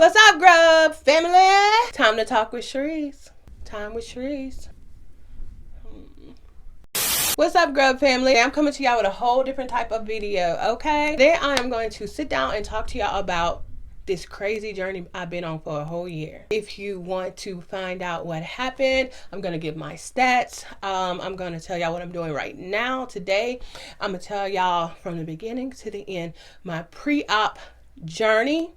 What's up, Grub family? Time to talk with Cherice. Time with Cherice. What's up, Grub family? I'm coming to y'all with a whole different type of video, okay? Today I am going to sit down and talk to y'all about this crazy journey I've been on for a whole year. If you want to find out what happened, I'm gonna give my stats. I'm gonna tell y'all what I'm doing right now today. I'm gonna tell y'all from the beginning to the end my pre-op journey,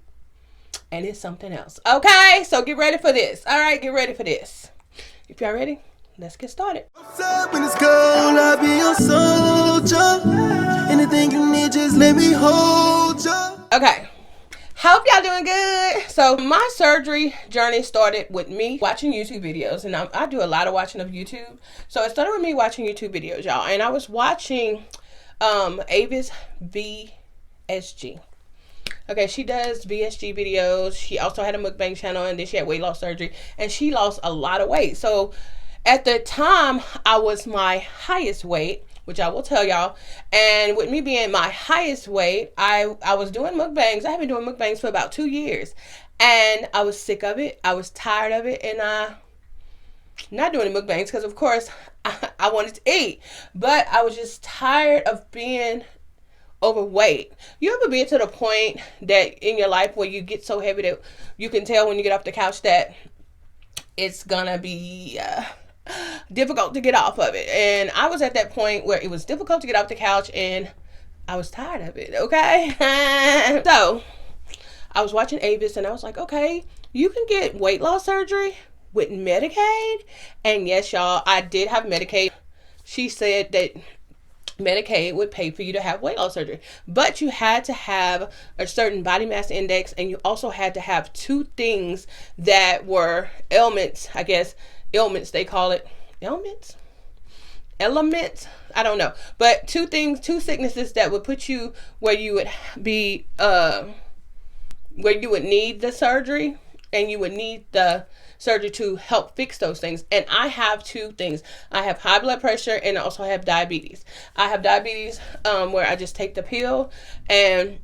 and it's something else. Okay, so get ready for this. All right, get ready for this. If y'all ready, let's get started. When it's cold, I'll be your soldier. Anything you need, just let me hold you. Okay. Hope y'all doing good. So my surgery journey started with me watching YouTube videos, and I do a lot of watching of YouTube. So it started with me watching YouTube videos, y'all, and I was watching Avis VSG. Okay, she does VSG videos. She also had a mukbang channel, and then she had weight loss surgery, and she lost a lot of weight. So at the time, I was my highest weight, which I will tell y'all. And with me being my highest weight, I was doing mukbangs. I have been doing mukbangs for about 2 years. And I was sick of it. I was tired of it. And not doing the mukbangs because, of course, I wanted to eat. But I was just tired of being overweight. You ever been to the point that in your life where you get so heavy that you can tell when you get off the couch that it's gonna be difficult to get off of it? And I was at that point where it was difficult to get off the couch and I was tired of it, okay? So I was watching Avis and I was like, okay, you can get weight loss surgery with Medicaid. And yes, y'all, I did have Medicaid. She said that Medicaid would pay for you to have weight loss surgery, but you had to have a certain body mass index, and you also had to have two things that were ailments, I guess, ailments they call it, elements, I don't know, but two sicknesses that would put you where you would be, where you would need the surgery, and you would need the surgery to help fix those things. And I have two things. I have high blood pressure and I also have diabetes. I have diabetes where I just take the pill, and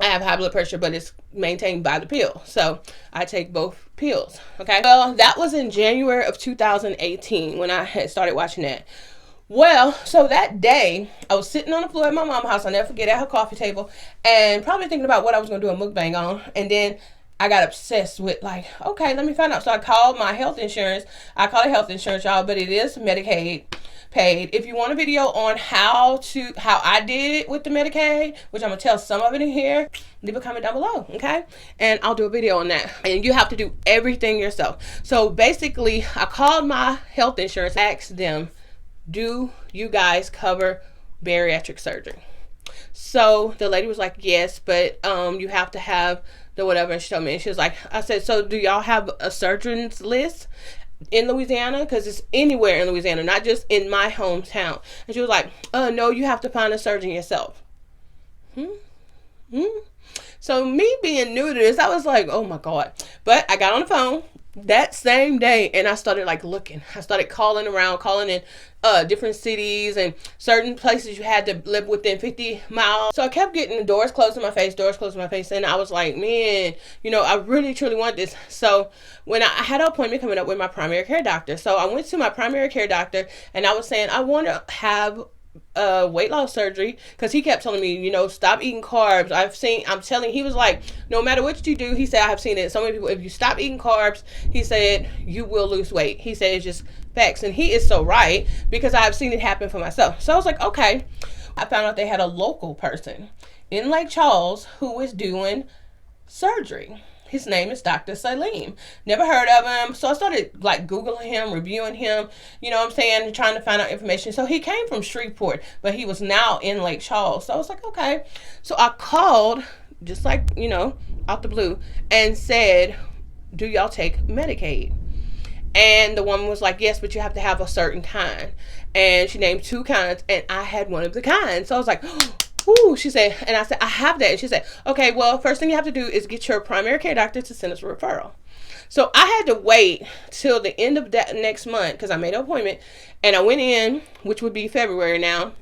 I have high blood pressure, but it's maintained by the pill. So I take both pills. Okay. Well, that was in January of 2018 when I had started watching that. Well, so that day I was sitting on the floor at my mom's house. I'll never forget, at her coffee table, and probably thinking about what I was going to do a mukbang on. And then I got obsessed with, like, okay, let me find out. So I called my health insurance. I call it health insurance, y'all, but it is Medicaid paid. If you want a video on how I did it with the Medicaid, which I'm gonna tell some of it in here, leave a comment down below, okay? And I'll do a video on that. And you have to do everything yourself. So basically, I called my health insurance, asked them, do you guys cover bariatric surgery? So the lady was like, yes, but you have to have the whatever. And she told me, and she was like, I said, so do y'all have a surgeon's list in Louisiana? Because it's anywhere in Louisiana, not just in my hometown. And she was like, no, you have to find a surgeon yourself. So me being new to this, I was like, oh my God. But I got on the phone that same day and I started like looking. I started calling around, calling in different cities and certain places you had to live within 50 miles. So I kept getting the doors closed in my face, and I was like, man, you know, I really truly want this. So when I had an appointment coming up with my primary care doctor, so I went to my primary care doctor and I was saying I want to have weight loss surgery, because he kept telling me, you know, stop eating carbs. He was like, no matter what you do, he said, I have seen it so many people, if you stop eating carbs, he said, you will lose weight. He said, it's just facts. And he is so right, because I have seen it happen for myself. So I was like, okay. I found out they had a local person in Lake Charles who was doing surgery. His name is Dr. SELIM. Never heard of him. So I started like Googling him, reviewing him, you know what I'm saying, trying to find out information. So he came from Shreveport, but he was now in Lake Charles. So I was like, okay. So I called, just like, you know, out the blue, and said, do y'all take Medicaid? And the woman was like, yes, but you have to have a certain kind. And she named two kinds, and I had one of the kinds. So I was like, ooh, she said, and I said, I have that. And she said, okay, well, first thing you have to do is get your primary care doctor to send us a referral. So I had to wait till the end of that next month, because I made an appointment, and I went in, which would be February now,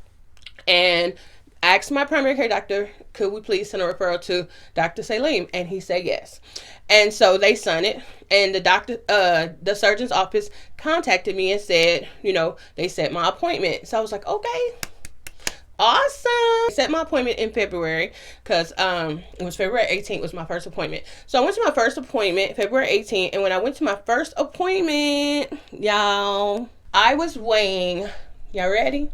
and asked my primary care doctor, could we please send a referral to Dr. SELIM? And he said yes. And so they sent it, and the surgeon's office contacted me and said, they set my appointment. So I was like, okay, awesome. I set my appointment in February because it was February 18th was my first appointment. So I went to my first appointment February 18th, and when I went to my first appointment, y'all, I was weighing, y'all ready?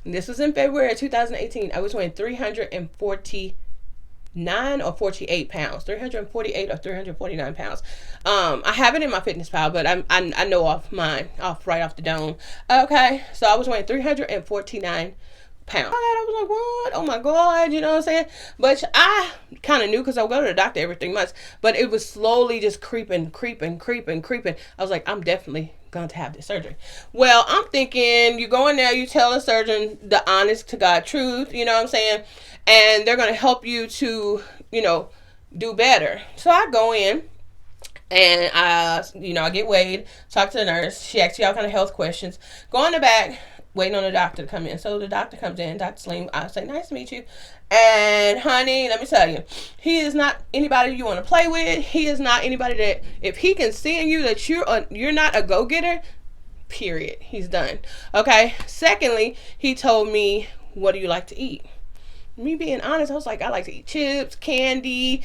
This was in February 2018. I was weighing 349 or 48 pounds. 348 or 349 pounds. I have it in my fitness pal, but I know right off the dome. Okay, so I was weighing 349 pounds. I was like, what? Oh my God, you know what I'm saying? But I kind of knew because I would go to the doctor every 3 months, but it was slowly just creeping. I was like, I'm definitely going to have this surgery. Well, I'm thinking you go in there, you tell the surgeon the honest to God truth, you know what I'm saying? And they're going to help you to, do better. So I go in and I get weighed, talk to the nurse. She asks you all kind of health questions. Go in the back, waiting on the doctor to come in. So the doctor comes in, Dr. SELIM. I say, nice to meet you. And honey, let me tell you, he is not anybody you want to play with. He is not anybody that, if he can see in you that you're not a go-getter, period, he's done. Okay. Secondly, he told me, what do you like to eat? Me being honest, I was like, I like to eat chips, candy,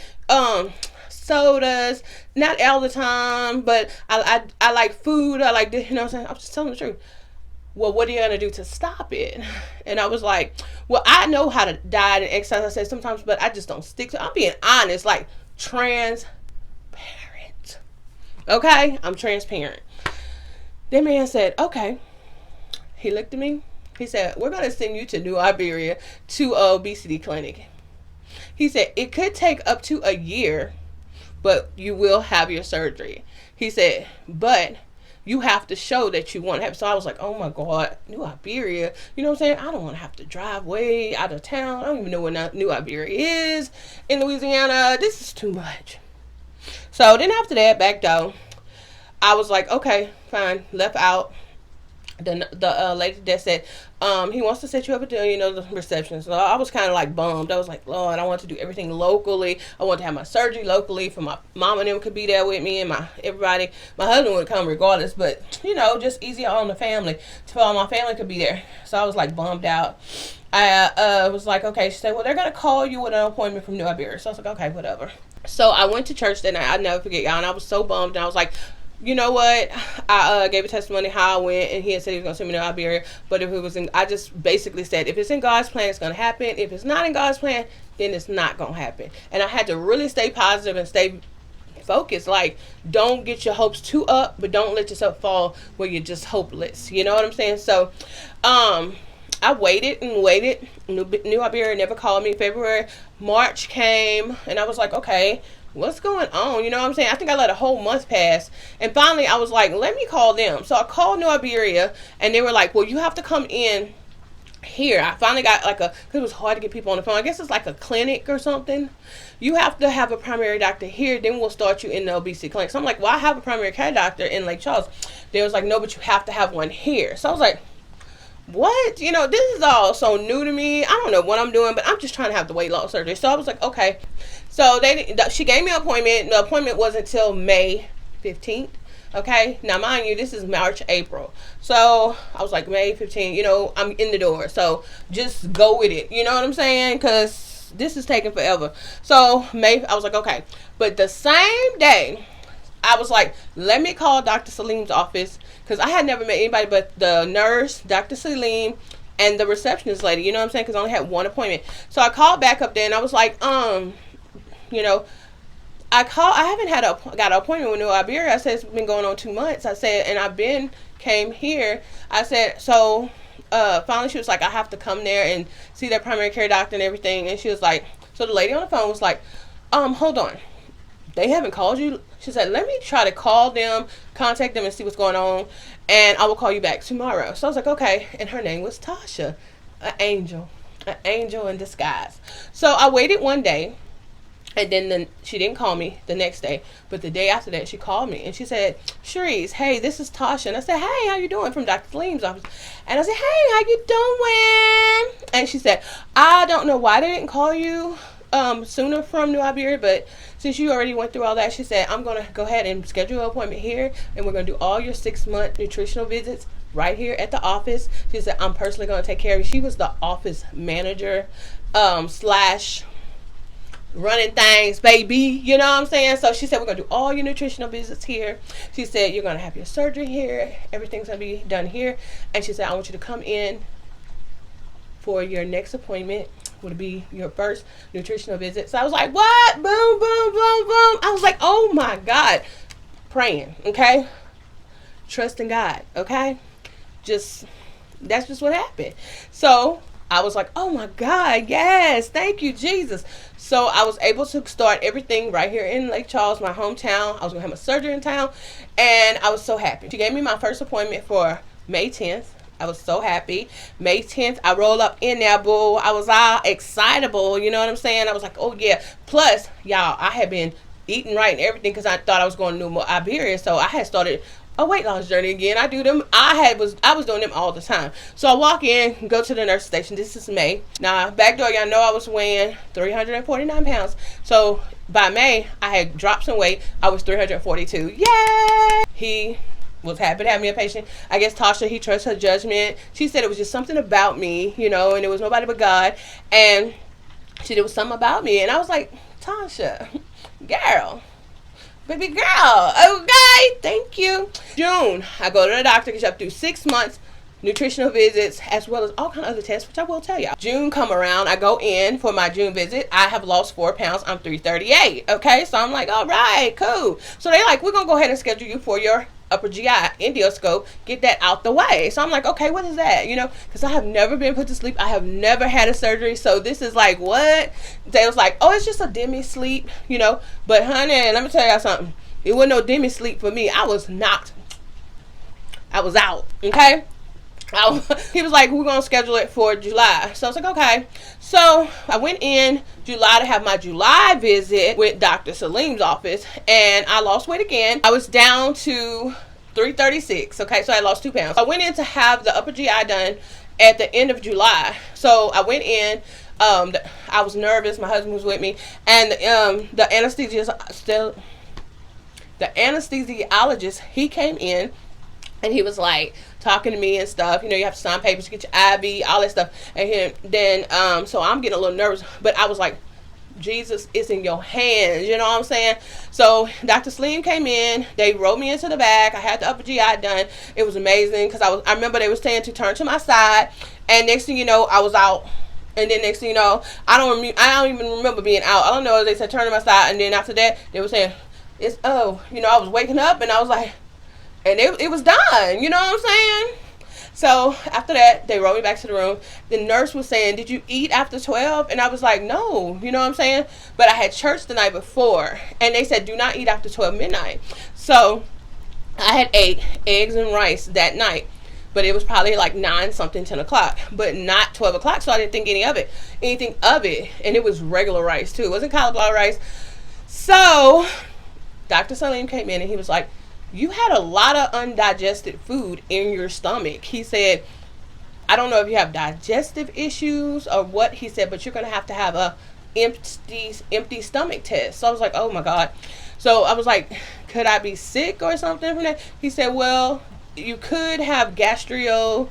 sodas, not all the time, but I like food. I like this, you know what I'm saying? I was just telling the truth. Well, what are you going to do to stop it? And I was like, well, I know how to diet and exercise, I said sometimes, but I just don't stick to it. I'm being honest, like transparent. Okay? I'm transparent. That man said, okay. He looked at me. He said, we're going to send you to New Iberia to an obesity clinic. He said, it could take up to a year, but you will have your surgery. He said, but you have to show that you want to have. So I was like, oh my God, New Iberia. You know what I'm saying? I don't want to have to drive way out of town. I don't even know where New Iberia is in Louisiana. This is too much. So then after that, back down, I was like, okay, fine. Left out. The lady that said, he wants to set you up at the reception. So I was kind of like bummed. I was like, Lord, I want to do everything locally. I want to have my surgery locally for my mom and them could be there with me and everybody. My husband would come regardless, but just easier on the family. So all my family could be there. So I was like bummed out. I was like, okay. She said, well, they're going to call you with an appointment from New Iberia. So I was like, okay, whatever. So I went to church that night. I'll never forget, y'all. And I was so bummed. And I was like, you know what? I gave a testimony how I went, and he had said he was going to send me to Iberia. But if it was I just basically said, if it's in God's plan, it's going to happen. If it's not in God's plan, then it's not going to happen. And I had to really stay positive and stay focused. Like, don't get your hopes too up, but don't let yourself fall where you're just hopeless. You know what I'm saying? So, I waited and waited. New Iberia never called me. February, March came, and I was like, okay, what's going on? You know what I'm saying? I think I let a whole month pass. And finally, I was like, let me call them. So I called New Iberia, and they were like, well, you have to come in here. I finally got because it was hard to get people on the phone. I guess it's like a clinic or something. You have to have a primary doctor here, then we'll start you in the obesity clinic. So I'm like, well, I have a primary care doctor in Lake Charles. They was like, no, but you have to have one here. So I was like, what? This is all so new to me. I don't know what I'm doing, but I'm just trying to have the weight loss surgery. So I was like, okay. So she gave me an appointment. The appointment wasn't until May 15th. Okay. Now, mind you, this is March, April. So I was like, May 15th, I'm in the door. So just go with it. You know what I'm saying? Because this is taking forever. So I was like, okay. But the same day, I was like, let me call Dr. SELIM's office, because I had never met anybody but the nurse, Dr. SELIM, and the receptionist lady. You know what I'm saying? Because I only had one appointment. So I called back up there, and I was like, I haven't got an appointment with New Iberia. I said, it's been going on 2 months. I said, and came here. I said, so finally she was like, I have to come there and see their primary care doctor and everything. And she was like, so the lady on the phone was like, hold on. They haven't called you? She said, let me try to call them, contact them, and see what's going on, and I will call you back tomorrow. So I was like, okay. And her name was Tasha, an angel in disguise. So I waited one day, And then she didn't call me the next day, but the day after that, she called me and she said, Cherice, hey, this is Tasha. And I said, hey, how you doing, from Dr. Salim's office. And I said, hey, how you doing? And she said, I don't know why they didn't call you sooner from New Iberia, but since you already went through all that, she said, I'm going to go ahead and schedule an appointment here, and we're going to do all your 6-month nutritional visits right here at the office. She said, I'm personally going to take care of you. She was the office manager slash running things, baby, you know what I'm saying? So she said, we're gonna do all your nutritional visits here. She said, you're gonna have your surgery here, everything's gonna be done here. And she said, I want you to come in for your next appointment, would be your first nutritional visit. So I was like, what? Boom, boom, boom, boom. I was like, oh my God. Praying, okay? Trusting God, okay? That's just what happened. So I was like, oh my God, yes, thank you, Jesus. So I was able to start everything right here in Lake Charles, my hometown. I was gonna have my surgery in town, and I was so happy. She gave me my first appointment for May 10th. I was so happy. May 10th, I roll up in there, boo. I was all excitable, you know what I'm saying? I was like, oh yeah. Plus, y'all, I had been eating right and everything because I thought I was going to New Iberia, so I had started a weight loss journey again. I do them. I was doing them all the time. So I walk in, go to the nurse station. This is May. Now, back door, y'all know I was weighing 349 pounds. So by May, I had dropped some weight. I was 342. Yay! He was happy to have me a patient. I guess Tasha, he trusts her judgment. She said it was just something about me, you know, and it was nobody but God. And she said it was something about me. And I was like, Tasha, girl, baby girl, okay, thank you. June, I go to the doctor because you have to do 6 months nutritional visits as well as all kind of other tests, which I will tell y'all. June come around, I go in for my June visit. I have lost 4 pounds. I'm 338. Okay, so I'm like, all right, cool. So they like, we're gonna go ahead and schedule you for your upper GI endoscope, get that out the way. So I'm like, okay, what is that? You know, because I have never been put to sleep. I have never had a surgery. So this is like, what? They was like, oh, it's just a demi sleep, you know. But honey, let me tell y'all something. It wasn't no demi sleep for me. I was knocked. I was out, okay? He was like, we're going to schedule it for July. So I was like, okay. So I went in July to have my July visit with Dr. Salim's office, and I lost weight again. I was down to 336, okay? So I lost 2 pounds. I went in to have the upper GI done at the end of July. So I went in. I was nervous. My husband was with me. And the anesthesiologist, he came in, and he was like talking to me and stuff. You know, you have to sign papers, get your IV, all that stuff. And then so I'm getting a little nervous, but I was like, Jesus, it's in your hands, you know what I'm saying? So Dr. Salim came in, they rolled me into the back. I had the upper GI done. It was amazing because I remember they were saying to turn to my side, and next thing you know, I was out. And then next thing you know, I don't even remember being out. All I know is they said turn to my side, and then after that they were saying it's you know, I was waking up and I was like, and it was done, you know what I'm saying? So after that, they rolled me back to the room. The nurse was saying, did you eat after 12? And I was like, no, you know what I'm saying? But I had church the night before, and they said, do not eat after 12 midnight. So I had ate eggs and rice that night, but it was probably like 9 something, 10 o'clock, but not 12 o'clock. So I didn't think anything of it. And it was regular rice too. It wasn't cauliflower rice. So Dr. Salim came in and he was like, you had a lot of undigested food in your stomach. He said, I don't know if you have digestive issues or what, he said, but you're going to have a empty stomach test. So I was like, oh my God. So I was like, could I be sick or something from that? He said, well, you could have gastro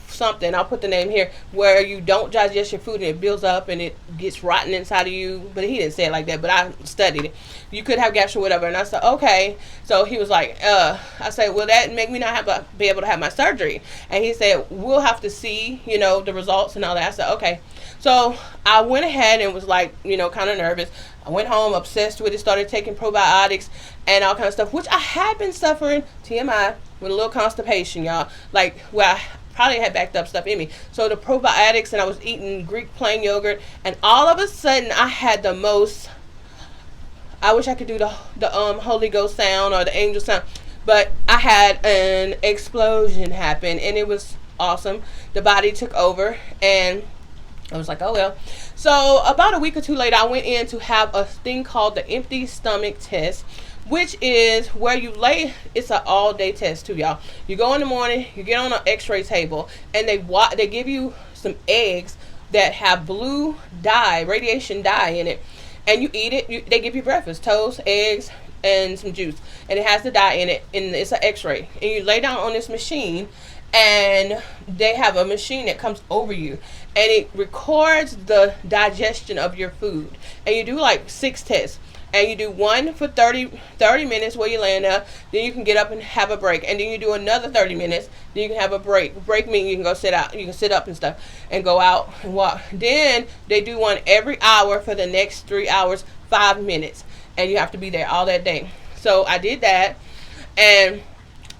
something, I'll put the name here, where you don't digest your food and it builds up and it gets rotten inside of you. But he didn't say it like that, but I studied it. You could have gastro, whatever. And I said, okay. So he was like, I said, will that make me not have to be able to have my surgery? And he said, we'll have to see, you know, the results and all that. I said, okay. So I went ahead and was like, you know, kind of nervous. I went home, obsessed with it, started taking probiotics and all kind of stuff, which I had been suffering, TMI, with a little constipation, y'all. Like, well, I probably had backed up stuff in me. So the probiotics, and I was eating Greek plain yogurt, and all of a sudden I had the most, I wish I could do the Holy Ghost sound or the angel sound, but I had an explosion happen, and it was awesome. The body took over, and I was like, oh well. So about a week or two later, I went in to have a thing called the empty stomach test, which is where you lay. It's an all-day test too, y'all. You go in the morning, you get on an x-ray table, and they give you some eggs that have blue dye, radiation dye in it, and you eat it. They give you breakfast: toast, eggs, and some juice, and it has the dye in it, and it's an x-ray, and you lay down on this machine, and they have a machine that comes over you, and it records the digestion of your food, and you do like 6 tests, and you do one for 30 minutes where you're laying there, then you can get up and have a break, and then you do another 30 minutes, then you can have a break meaning you can go sit out, you can sit up and stuff and go out and walk. Then they do one every hour for the next 3 hours, 5 minutes, and you have to be there all that day. So I did that, and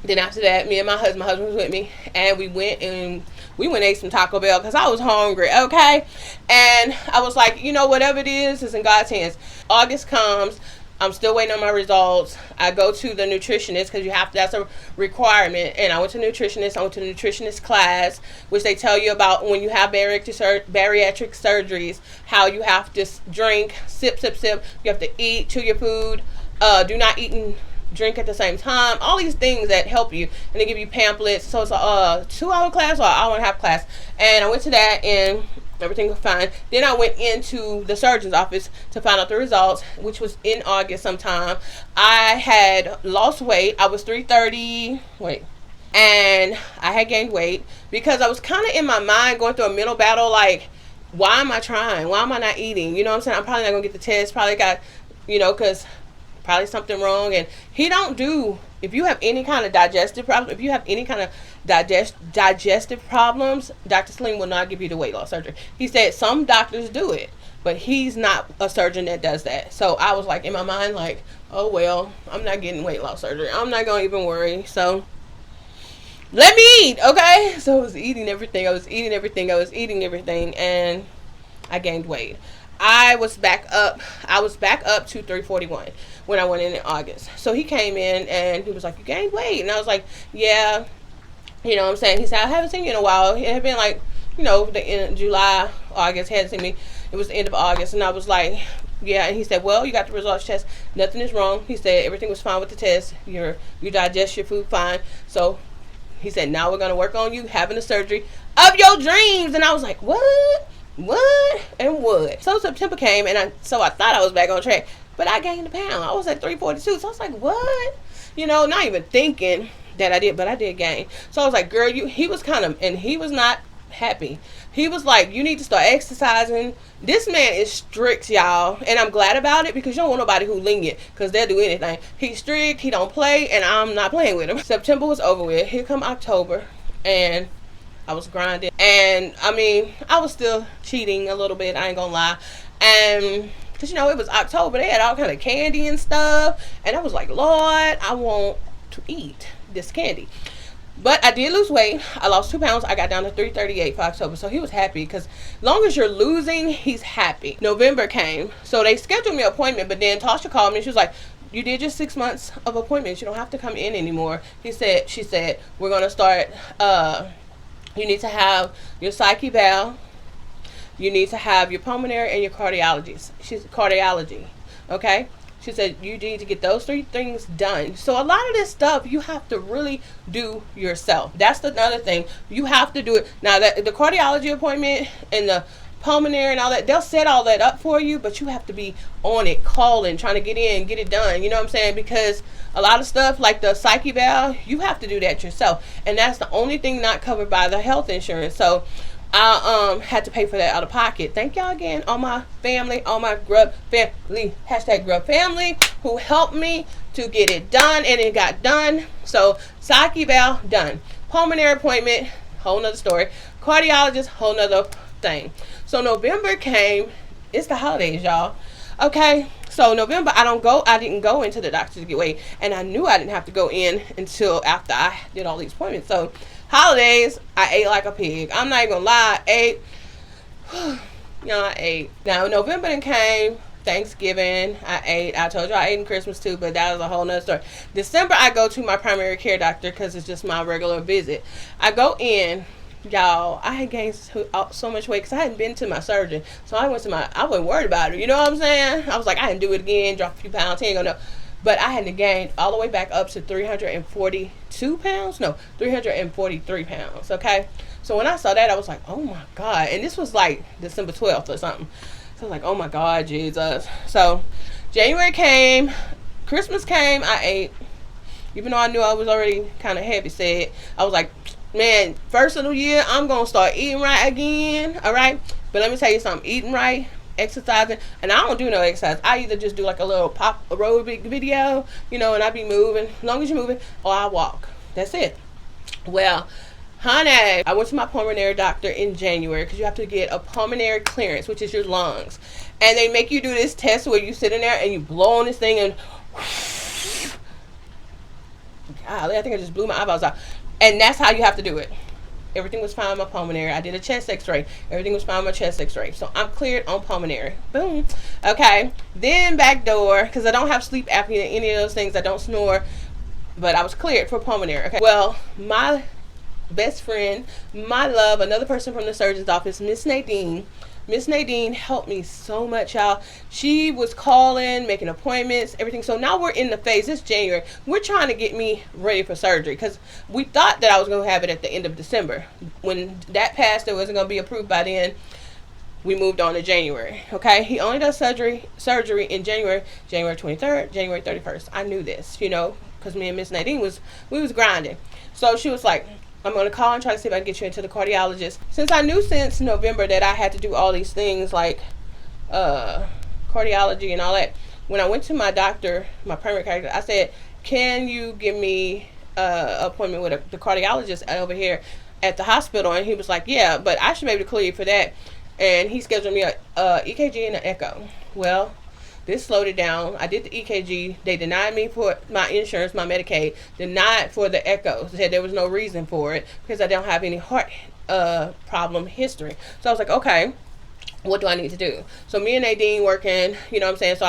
then after that, me and my husband was with me, and we went and ate some Taco Bell because I was hungry, okay? And I was like, you know, whatever it is in God's hands. August comes. I'm still waiting on my results. I go to the nutritionist because that's a requirement. And I went to nutritionist. I went to the nutritionist class, which they tell you about when you have bariatric surgeries, how you have to drink, sip. You have to eat, chew your food. Do not eat and drink at the same time. All these things that help you, and they give you pamphlets. So it's a 2-hour class or an hour and a half class, and I went to that, and everything was fine. Then I went into the surgeon's office to find out the results, which was in August sometime. I had lost weight. I was 330, and I had gained weight because I was kind of in my mind going through a mental battle, like, why am I trying? Why am I not eating? You know what I'm saying? I'm probably not going to get the test. Probably got, because probably something wrong. And he don't do, if you have any kind of digestive problem, if you have any kind of digestive problems, Dr. SELIM will not give you the weight loss surgery. He said some doctors do it, but he's not a surgeon that does that. So I was like, in my mind, like, oh well, I'm not getting weight loss surgery. I'm not going to even worry. So let me eat, okay? So I was eating everything, and I gained weight. I was back up to 341 when I went in August. So he came in and he was like, you gained weight. And I was like, yeah, you know what I'm saying? He said, I haven't seen you in a while. It had been like, the end of July, August. He hadn't seen me. It was the end of August. And I was like, yeah. And he said, well, you got the results test. Nothing is wrong. He said, everything was fine with the test. You digest your food fine. So he said, now we're going to work on you having the surgery of your dreams. And I was like, what? So September came, and I thought I was back on track, but I gained a pound. I was at 342. So I was like, what? Not even thinking that I did, but I did gain. So I was like, girl, he was and he was not happy. He was like, you need to start exercising. This man is strict, y'all, and I'm glad about it because you don't want nobody who lenient because they'll do anything. He's strict, he don't play, and I'm not playing with him. September was over with. Here come October, and I was grinding, and I was still cheating a little bit, I ain't gonna lie, and because it was October, they had all kind of candy and stuff, and I was like, Lord, I want to eat this candy. But I did lose weight. I lost 2 pounds. I got down to 338 for October, so he was happy because long as you're losing, he's happy. November came, so they scheduled me an appointment, but then Tasha called me. She was like, you did your 6 months of appointments, you don't have to come in anymore. She said we're gonna start you need to have your psyche eval. You need to have your pulmonary and your cardiology. Okay? She said you need to get those 3 things done. So a lot of this stuff you have to really do yourself. That's another thing. You have to do it. Now, that the cardiology appointment and the pulmonary and all that, they'll set all that up for you, but you have to be on it, calling, trying to get in, get it done. You know what I'm saying? Because a lot of stuff like the psyche eval, you have to do that yourself, and that's the only thing not covered by the health insurance. So I had to pay for that out of pocket. Thank y'all again, all my family, all my Grub family, #Grub family, who helped me to get it done, and it got done. So psyche eval done, pulmonary appointment, whole nother story, cardiologist, whole nother thing. So November came. It's the holidays, y'all. Okay, so November, I didn't go into the doctor to get weight, and I knew I didn't have to go in until after I did all these appointments. So holidays, I ate like a pig. I'm not even gonna lie, I ate. I ate. Now November then came. Thanksgiving, I ate. I told you I ate in Christmas too, but that was a whole nother story. December, I go to my primary care doctor because it's just my regular visit. I go in, y'all, I had gained so much weight because I hadn't been to my surgeon. So I wasn't worried about it. You know what I'm saying? I was like, I didn't do it again, drop a few pounds, he ain't gonna know. But I had to gain all the way back up to 342 pounds. No, 343 pounds. Okay. So when I saw that, I was like, oh my God. And this was like December 12th or something. So I was like, oh my God, Jesus. So January came, Christmas came, I ate. Even though I knew I was already kind of heavy set, I was like, man, first of the year, I'm going to start eating right again. All right. But let me tell you something, eating right, exercising, and I don't do no exercise. I either just do like a little pop aerobic video, you know, and I be moving, as long as you're moving, or I walk. That's it. Well, honey, I went to my pulmonary doctor in January because you have to get a pulmonary clearance, which is your lungs. And they make you do this test where you sit in there and you blow on this thing and golly, I think I just blew my eyeballs out. And that's how you have to do it. Everything was fine with my pulmonary. I did a chest x-ray. Everything was fine with my chest x-ray. So I'm cleared on pulmonary. Boom. Okay. Then back door, because I don't have sleep apnea, any of those things. I don't snore. But I was cleared for pulmonary. Okay. Well, my best friend, my love, another person from the surgeon's office, Miss Nadine. Miss Nadine helped me so much, y'all. She was calling, making appointments, everything. So now we're in the phase. It's January. We're trying to get me ready for surgery because we thought that I was going to have it at the end of December. When that passed, it wasn't going to be approved by then. We moved on to January. Okay, he only does surgery in January 23rd, January 31st. I knew this, you know, because me and Miss Nadine was grinding. So she was like, I'm going to call and try to see if I can get you into the cardiologist. Since I knew since November that I had to do all these things like cardiology and all that, when I went to my doctor, my primary care doctor, I said, can you give me an appointment with the cardiologist over here at the hospital? And he was like, yeah, but I should be able to clear you for that. And he scheduled me a EKG and an echo. Well, this slowed it down. I did the EKG. They denied me for my insurance, my Medicaid. Denied for the echo. They said there was no reason for it because I don't have any heart problem history. So I was like, okay, what do I need to do? So me and Nadine working, you know what I'm saying? So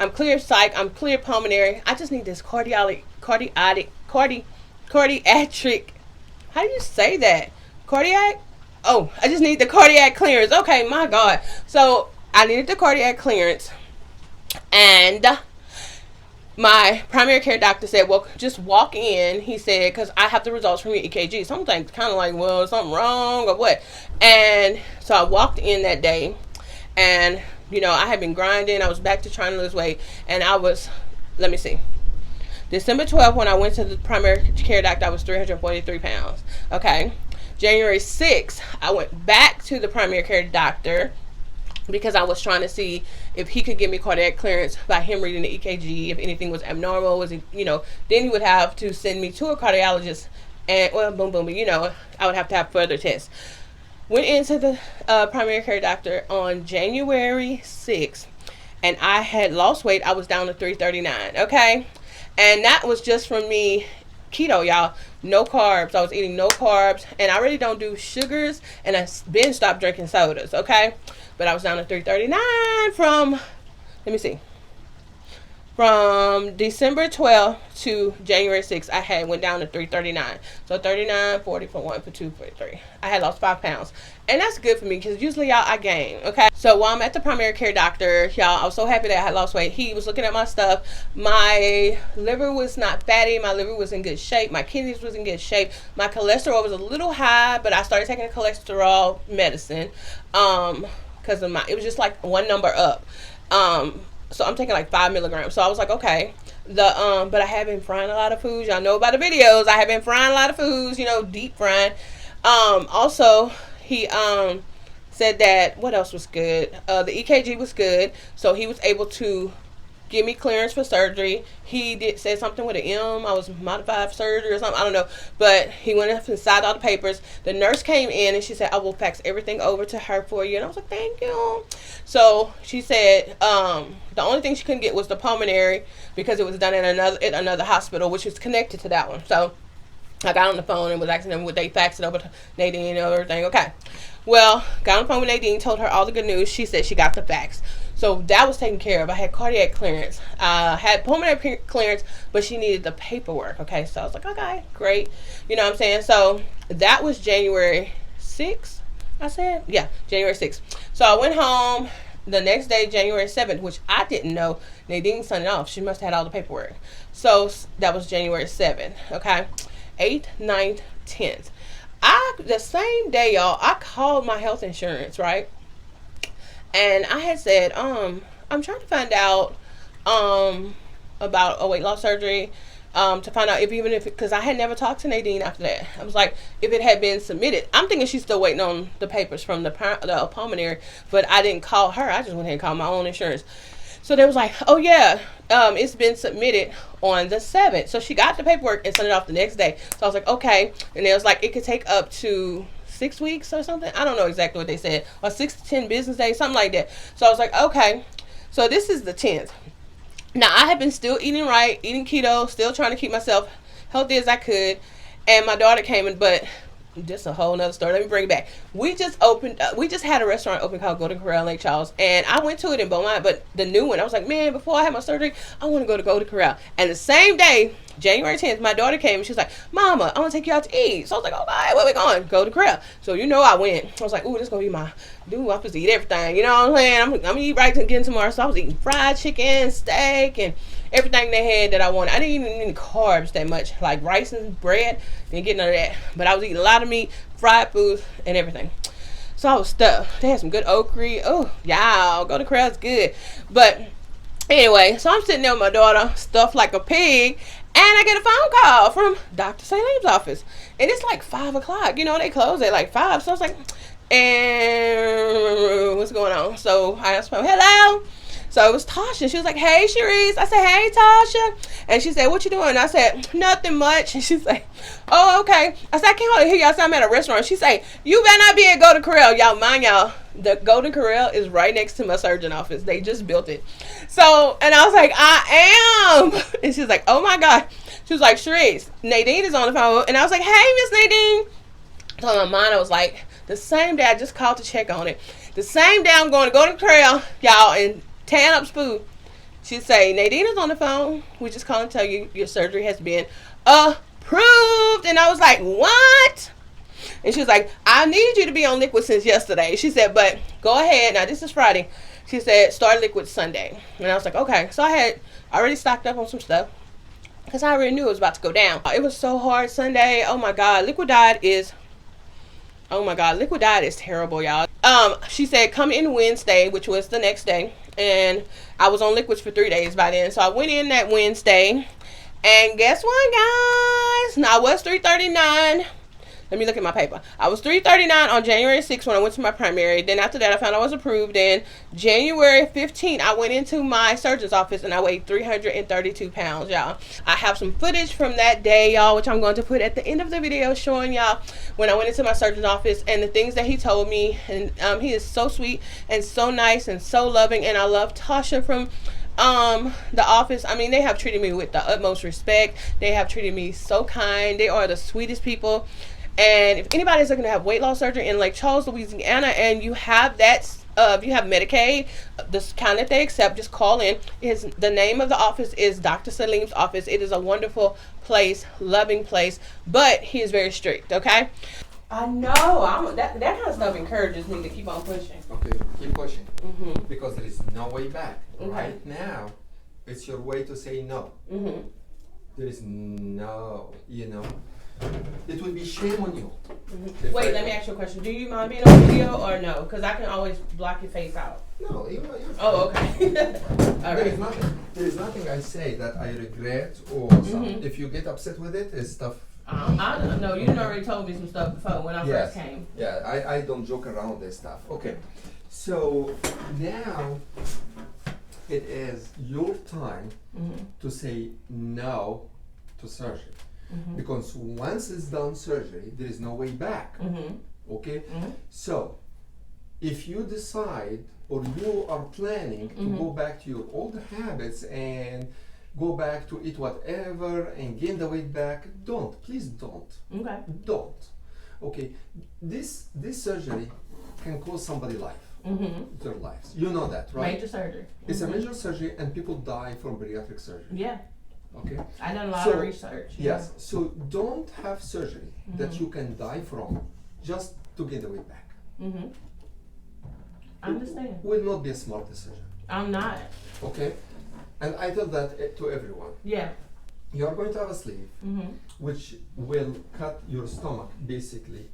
I'm clear psych, I'm clear pulmonary. I just need this cardiac, how do you say that? Cardiac? Oh, I just need the cardiac clearance. Okay, my God. So I needed the cardiac clearance. And my primary care doctor said, well, just walk in. He said, because I have the results from your EKG. So I'm kind of like, well, is something wrong or what? And so I walked in that day. And, you know, I had been grinding. I was back to trying to lose weight. And I was, let me see. December 12th, when I went to the primary care doctor, I was 343 pounds. Okay. January 6th, I went back to the primary care doctor because I was trying to see if he could give me cardiac clearance by him reading the EKG, if anything was abnormal, was it, you know, then he would have to send me to a cardiologist and, well, boom, boom, you know, I would have to have further tests. Went into the primary care doctor on January 6th, and I had lost weight. I was down to 339, okay? And that was just from me keto, y'all. No carbs. I was eating no carbs, and I really don't do sugars, and I been stopped drinking sodas, okay? But I was down to 339 from, let me see, from December 12th to January 6th, I went down to 339. So 39, 40 for 1, for 2, for 3. I had lost 5 pounds. And that's good for me because usually, y'all, I gain, okay? So while I'm at the primary care doctor, y'all, I was so happy that I had lost weight. He was looking at my stuff. My liver was not fatty. My liver was in good shape. My kidneys was in good shape. My cholesterol was a little high, but I started taking a cholesterol medicine because of it was just like one number up. So I'm taking like 5 milligrams. So I was like, okay. But I have been frying a lot of foods. Y'all know about the videos. I have been frying a lot of foods, you know, deep frying. Also, he said that, what else was good? The EKG was good. So he was able to give me clearance for surgery. He said something with an M. I was modified for surgery or something. I don't know. But he went up and signed all the papers. The nurse came in and she said, I will fax everything over to her for you. And I was like, thank you. So she said the only thing she couldn't get was the pulmonary because it was done at another hospital, which is connected to that one. So I got on the phone and was asking them would they fax it over to Nadine and everything. Okay. Well, got on the phone with Nadine, told her all the good news. She said she got the fax. So that was taken care of. I had cardiac clearance. I had pulmonary clearance, but she needed the paperwork. Okay, so I was like, okay, great. You know what I'm saying? So that was January 6th, I said? Yeah, January 6th. So I went home the next day, January 7th, which I didn't know Nadine signed it off. She must have had all the paperwork. So that was January 7th, okay? 8th, 9th, 10th. The same day, y'all, I called my health insurance, right? And I had said, I'm trying to find out about a weight loss surgery, to find out because I had never talked to Nadine after that. I was like, if it had been submitted. I'm thinking she's still waiting on the papers from the pulmonary, but I didn't call her. I just went ahead and called my own insurance. So they was like, oh yeah, it's been submitted on the 7th. So she got the paperwork and sent it off the next day. So I was like, okay. And it was like, it could take up to 6 weeks or something. I don't know exactly what they said. Or 6 to 10 business days, something like that. So I was like, okay. So this is the 10th. Now, I have been still eating right, eating keto, still trying to keep myself healthy as I could. And my daughter came in, but just a whole nother story. Let me bring it back. We just had a restaurant open called Golden Corral in Lake Charles. And I went to it in Beaumont, but the new one, I was like, man, before I had my surgery, I want to go to Golden Corral. And the same day, January 10th, my daughter came and she was like, Mama, I want to take you out to eat. So I was like, okay, where we going? Golden Corral. So I went. I was like, ooh, this is going to be my dude. I'm supposed to eat everything. You know what I'm saying? I'm going to eat right again tomorrow. So I was eating fried chicken, steak, and everything they had that I wanted. I didn't even eat any carbs that much, like rice and bread. Didn't get none of that. But I was eating a lot of meat, fried foods, and everything. So I was stuffed. They had some good okra. Oh, y'all, Golden Corral's good. But anyway, so I'm sitting there with my daughter, stuffed like a pig. And I get a phone call from Dr. Selim's office. And it's like 5 o'clock. You know, they close at like 5. So I was like, and what's going on? So I asked her, hello? So it was Tasha. She was like, hey, Cherice. I said, hey, Tasha. And she said, what you doing? I said, nothing much. And she's like, oh, okay. I said, I can't hardly hear y'all. So I'm at a restaurant. She said, you better not be at Golden Corral. Y'all, mind y'all, the Golden Corral is right next to my surgeon office. They just built it. So, and I was like, I am. And she's like, oh my God. She was like, Cherice, Nadine is on the phone. And I was like, hey, Miss Nadine. So in my mind, I was like, the same day I just called to check on it. The same day I'm going to Golden Corral, y'all, and tan up spoon. She'd say, Nadine is on the phone. We just calling to tell you your surgery has been approved. And I was like, what? And she was like, I need you to be on liquid since yesterday. She said, but go ahead. Now, this is Friday. She said, start liquid Sunday. And I was like, okay. So I had already stocked up on some stuff because I already knew it was about to go down. It was so hard Sunday. Oh, my God. Liquid diet is terrible, y'all. She said, come in Wednesday, which was the next day. And I was on liquids for 3 days by then. So I went in that Wednesday. And guess what, guys? Now, I was 339. Let me look at my paper. I was 339 on January 6th when I went to my primary. Then after that, I found I was approved. Then January 15th, I went into my surgeon's office and I weighed 332 pounds, y'all. I have some footage from that day, y'all, which I'm going to put at the end of the video showing y'all when I went into my surgeon's office and the things that he told me. And he is so sweet and so nice and so loving. And I love Tasha from the office. I mean, they have treated me with the utmost respect. They have treated me so kind. They are the sweetest people. And if anybody's looking to have weight loss surgery in Lake Charles, Louisiana, and you have that, if you have Medicaid, the kind that they accept, just call in. The name of the office is Dr. Selim's office. It is a wonderful place, loving place, but he is very strict, okay? I know. That kind of stuff encourages me to keep on pushing. Okay, keep pushing. Because there is no way back. Right now, it's your way to say no. There is no, it will be shame on you. Wait, let me ask you a question. Do you mind being on video or no? Because I can always block your face out. No, you're Oh, okay. All right. There is nothing I say that I regret or something. If you get upset with it, it's stuff. I don't know. You already told me some stuff before when I first came. Yeah, I don't joke around this stuff. Okay, so now it is your time to say no to surgery. Because once it's done surgery, there is no way back. Okay? So, if you decide or you are planning to go back to your old habits and go back to eat whatever and gain the weight back, don't. Please don't. Okay. Don't. Okay? This surgery can cost somebody's life. Their lives. You know that, right? Major surgery. It's a major surgery and people die from bariatric surgery. Yeah. Okay. I done a lot of research. Yes. So don't have surgery that you can die from. Just to get the weight back. Mm-hmm. I understand. Will not be a smart decision. I'm not. Okay? And I tell that to everyone. Yeah. You are going to have a sleeve, Mm-hmm. which will cut your stomach basically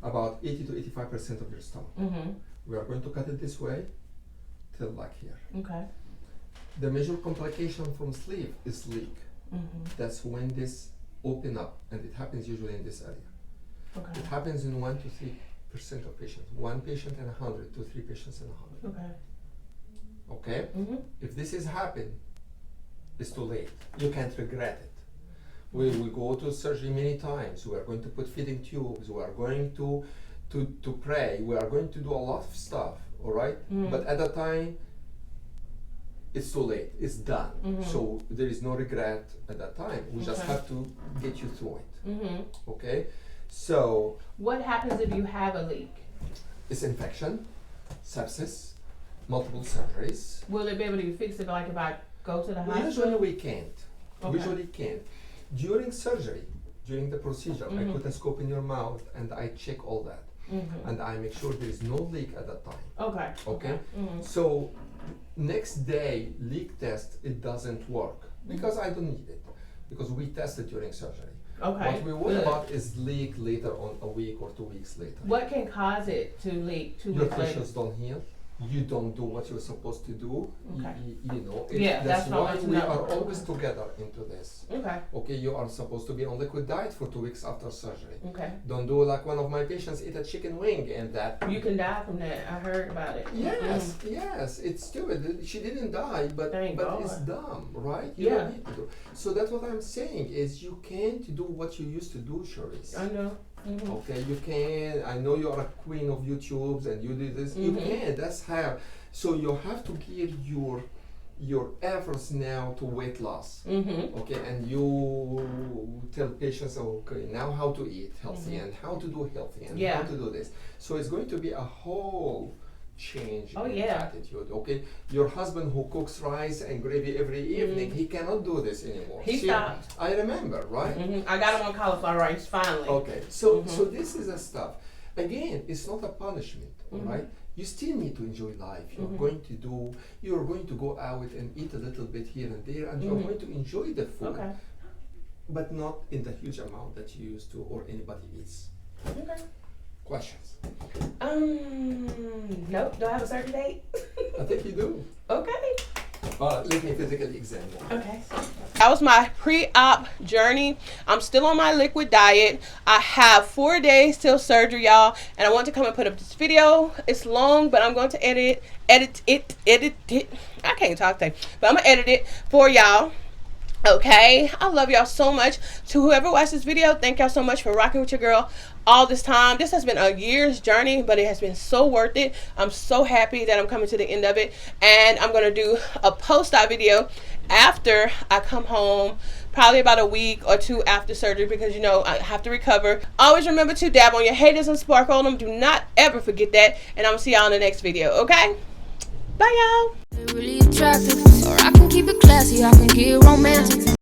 about 80 to 85% of your stomach. Mm-hmm. We are going to cut it this way till like here. Okay. The major complication from sleeve is leak. Mm-hmm. That's when this open up, and it happens usually in this area. Okay. It happens in 1 to 3% of patients. 1 patient in 100 to 3 patients in 100. Okay. Okay? Mm-hmm. If this has happened, it's too late. You can't regret it. We will go to surgery many times. We are going to put feeding tubes. We are going to pray. We are going to do a lot of stuff, all right? Mm-hmm. But at the time, it's too late. It's done. Mm-hmm. So there is no regret at that time. We just Okay. have to get you through it, Mm-hmm. okay? So What happens if you have a leak? it's infection, sepsis, multiple surgeries. Will it be able to be fixed if I go to the Usually hospital? we can't. Okay. Usually can't. During surgery, during the procedure, Mhm. I put a scope in your mouth and I check all that. Mm-hmm. And I make sure there is no leak at that time. Okay. Okay? Mm-hmm. So next day, leak test, it doesn't work because I don't need it. Because we test it during surgery. Okay. What we worry Good. about is leak later on, a week or 2 weeks later. What can cause it to leak 2 Your weeks later? tissues don't heal. You don't do what you're supposed to do. Okay. You know, Yeah, that's what I why want to we know. are always together into this. Okay. Okay, you are supposed to be on liquid diet for 2 weeks after surgery. Okay. Don't do like one of my patients eat a chicken wing and that. You can die from that. I heard about it. Yes, yes, it's stupid. She didn't die, but Thank it's God. dumb, right? You Yeah. don't need to do. So that's what I'm saying is you can't do what you used to do, Cherice. I know. Mm-hmm. Okay, you can. I know you are a queen of YouTubes and you do this. You Mhm. can. That's how. So you have to gear your efforts now to weight loss. Mm-hmm. Okay, and you tell patients, okay, now how to eat healthy Mhm. and how to do healthy and Yeah. how to do this. So it's going to be a whole change Oh, in yeah. attitude. Okay, your husband who cooks rice and gravy every evening, he cannot do this anymore. He See, stopped. I remember, right? Mm-hmm. I got him on cauliflower rice finally. Okay, so Mhm. so this is a stuff. Again, it's not a punishment, all Mhm. right? You still need to enjoy life. You're Mhm. going to go out and eat a little bit here and there, and you're Mhm. going to enjoy the food, Okay. but not in the huge amount that you used to or anybody eats. Okay. Questions? Nope. Do I have a certain date? I think you do. Okay. Let me physically examine. Okay. That was my pre-op journey. I'm still on my liquid diet. I have 4 days till surgery, y'all, and I want to come and put up this video. It's long, but I'm going to edit it. I can't talk today, but I'm gonna edit it for y'all. Okay, I love y'all so much. To whoever watched this video, thank y'all so much for rocking with your girl all this time. This has been a year's journey, but it has been so worth it. I'm so happy that I'm coming to the end of it, and I'm gonna do a post-op video after I come home, probably about a week or 2 after surgery, because you know I have to recover. Always remember to dab on your haters and sparkle on them. Do not ever forget that, and I'm gonna see y'all in the next video. Okay, bye y'all. Really attractive, or I can keep it classy, I can get romantic.